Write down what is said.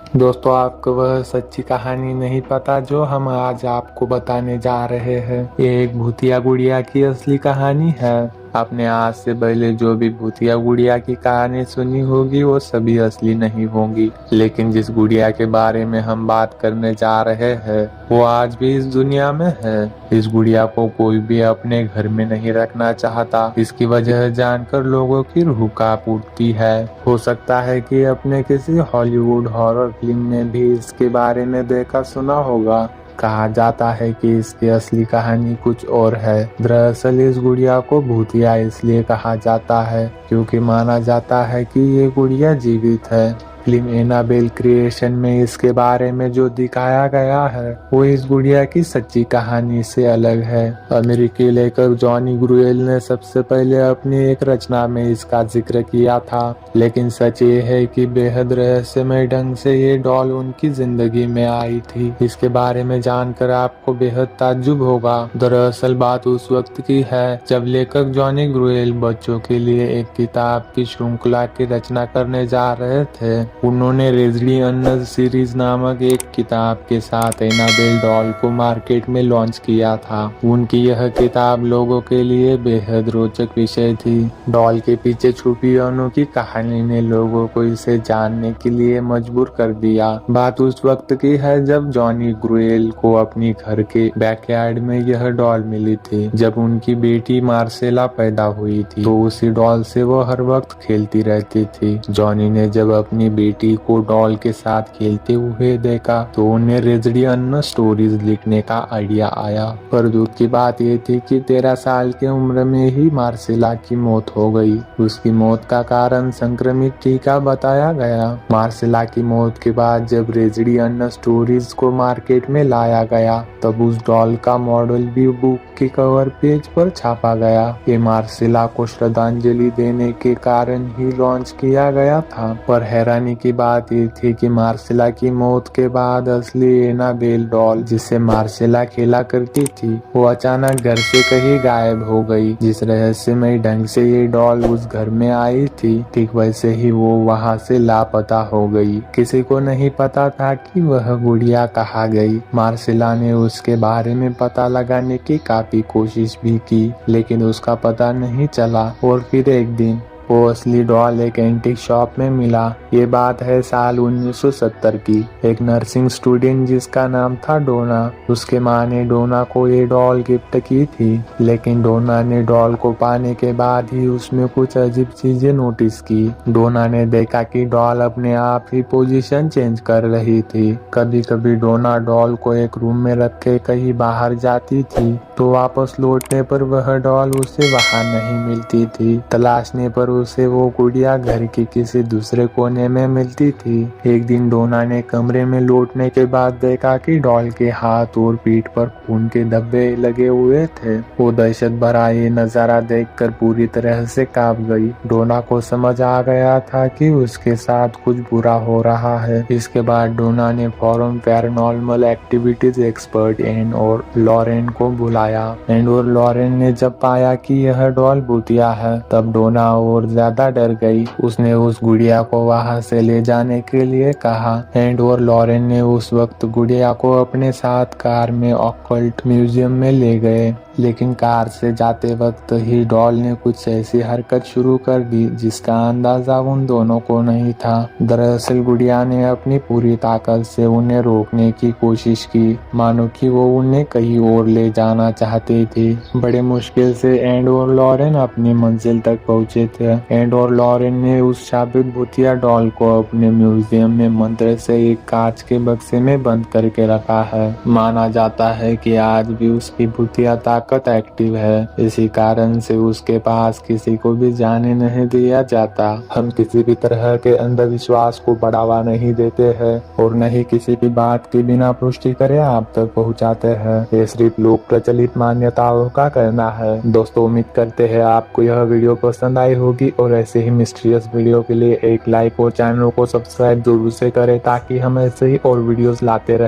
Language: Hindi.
दोस्तों, आपको वह सच्ची कहानी नहीं पता जो हम आज आपको बताने जा रहे हैं। ये एक भूतिया गुड़िया की असली कहानी है। आपने आज से पहले जो भी भूतिया गुड़िया की कहानी सुनी होगी वो सभी असली नहीं होंगी, लेकिन जिस गुड़िया के बारे में हम बात करने जा रहे हैं वो आज भी इस दुनिया में है। इस गुड़िया को कोई भी अपने घर में नहीं रखना चाहता। इसकी वजह जानकर लोगों की रूह कांप उठती है। हो सकता है कि अपने किसी हॉलीवुड हॉरर फिल्म में भी इसके बारे में देखा सुना होगा। कहा जाता है कि इसकी असली कहानी कुछ और है। दरअसल इस गुड़िया को भूतिया इसलिए कहा जाता है क्योंकि माना जाता है कि ये गुड़िया जीवित है। फिल्म एनाबेल क्रिएशन में इसके बारे में जो दिखाया गया है वो इस गुड़िया की सच्ची कहानी से अलग है। अमेरिकी लेखक जॉनी ग्रुएल ने सबसे पहले अपनी एक रचना में इसका जिक्र किया था, लेकिन सच ये है कि बेहद रहस्यमय ढंग से ये डॉल उनकी जिंदगी में आई थी। इसके बारे में जानकर आपको बेहद ताज्जुब होगा। दरअसल बात उस वक्त की है जब लेखक जॉनी ग्रुएल बच्चों के लिए एक किताब की श्रृंखला की रचना करने जा रहे थे। उन्होंने रेजडी अन्नर सीरीज नामक एक किताब के साथ एनाबेल डॉल को मार्केट में लॉन्च किया था। उनकी यह किताब लोगों के लिए बेहद रोचक विषय थी। डॉल के पीछे छुपी अनोखी कहानी ने लोगों को इसे जानने के लिए मजबूर कर दिया। बात उस वक्त की है जब जॉनी ग्रुएल को अपनी घर के बैकयार्ड में यह डॉल मिली थी। जब उनकी बेटी मार्सेला पैदा हुई थी तो उसी डॉल से वो हर वक्त खेलती रहती थी। जॉनी ने जब अपनी बेटी को डॉल के साथ खेलते हुए देखा तो उन्हें रेजडी अन्नर स्टोरीज लिखने का आइडिया आया। पर दुख की बात ये थी कि 13 साल की उम्र में ही मार्सेला की मौत हो गई। उसकी मौत का कारण संक्रमित टीका बताया गया। मार्सेला की मौत के बाद जब रेजडी अन्नर स्टोरीज को मार्केट में लाया गया तब उस डॉल का मॉडल भी बुक के कवर पेज पर छापा गया। ये मार्सेला को श्रद्धांजलि देने के कारण ही लॉन्च किया गया था। पर हैरानी की बात ये थी कि मार्सेला की मौत के बाद असली एनाबेल डॉल जिससे मार्सेला खेला करती थी वो अचानक घर से कहीं गायब हो गई। जिस रहस्यमय ढंग से ये डॉल उस घर में आई थी ठीक वैसे ही वो वहां से लापता हो गई। किसी को नहीं पता था कि वह गुड़िया कहाँ गई। मार्सेला ने उसके बारे में पता लगाने की काफी कोशिश भी की, लेकिन उसका पता नहीं चला। और फिर एक दिन वो असली डॉल एक एंटीक शॉप में मिला। ये बात है साल 1970 की। एक नर्सिंग स्टूडेंट जिसका नाम था डोना, उसके माँ ने डोना को ये डॉल गिफ्ट की थी, लेकिन डोना ने डॉल को पाने के बाद ही उसमें कुछ अजीब चीजें नोटिस की। डोना ने देखा कि डॉल अपने आप ही पोजीशन चेंज कर रही थी। कभी कभी डोना डॉल को एक रूम में रख के कहीं बाहर जाती थी तो वापस लौटने पर वह डॉल उसे वहां नहीं मिलती थी। तलाशने पर उसे वो गुड़िया घर के किसी दूसरे कोने में मिलती थी। एक दिन डोना ने कमरे में लौटने के बाद देखा कि डॉल के हाथ और पीठ पर खून के धब्बे लगे हुए थे। वो दहशत भरा ये नजारा देखकर पूरी तरह से कांप गई। डोना को समझ आ गया था कि उसके साथ कुछ बुरा हो रहा है। इसके बाद डोना ने फौरन पैरानॉर्मल एक्टिविटीज एक्सपर्ट एन और लॉरेन को बुलाया। एन और लॉरेन ने जब पाया कि यह डॉल भूतिया है तब डोना और ज्यादा डर गई। उसने उस गुड़िया को वहां से ले जाने के लिए कहा। एंड और लॉरेन ने उस वक्त गुड़िया को अपने साथ कार में ऑकल्ट म्यूजियम में ले गए, लेकिन कार से जाते वक्त ही डॉल ने कुछ ऐसी हरकत शुरू कर दी जिसका अंदाजा उन दोनों को नहीं था। दरअसल गुड़िया ने अपनी पूरी ताकत से उन्हें रोकने की कोशिश की, मानो कि वो उन्हें कहीं और ले जाना चाहती थी। बड़े मुश्किल से एंड और लॉरेन अपनी मंजिल तक पहुंचे थे। एंड और लॉरेन ने उस शाबित भूतिया डॉल को अपने म्यूजियम में मंत्र से एक कांच के बक्से में बंद करके रखा है। माना जाता है कि आज भी उसकी भूतिया ताकत एक्टिव है। इसी कारण से उसके पास किसी को भी जाने नहीं दिया जाता। हम किसी भी तरह के अंधविश्वास को बढ़ावा नहीं देते हैं और न ही किसी भी बात की बिना पुष्टि करे आप तक पहुंचाते हैं। ये सिर्फ लोक प्रचलित मान्यताओं का कहना है। दोस्तों, उम्मीद करते हैं आपको यह वीडियो पसंद आई होगी और ऐसे ही मिस्टीरियस वीडियो के लिए एक लाइक और चैनल को सब्सक्राइब जरूर से करें ताकि हम ऐसे ही और वीडियोस लाते रहें।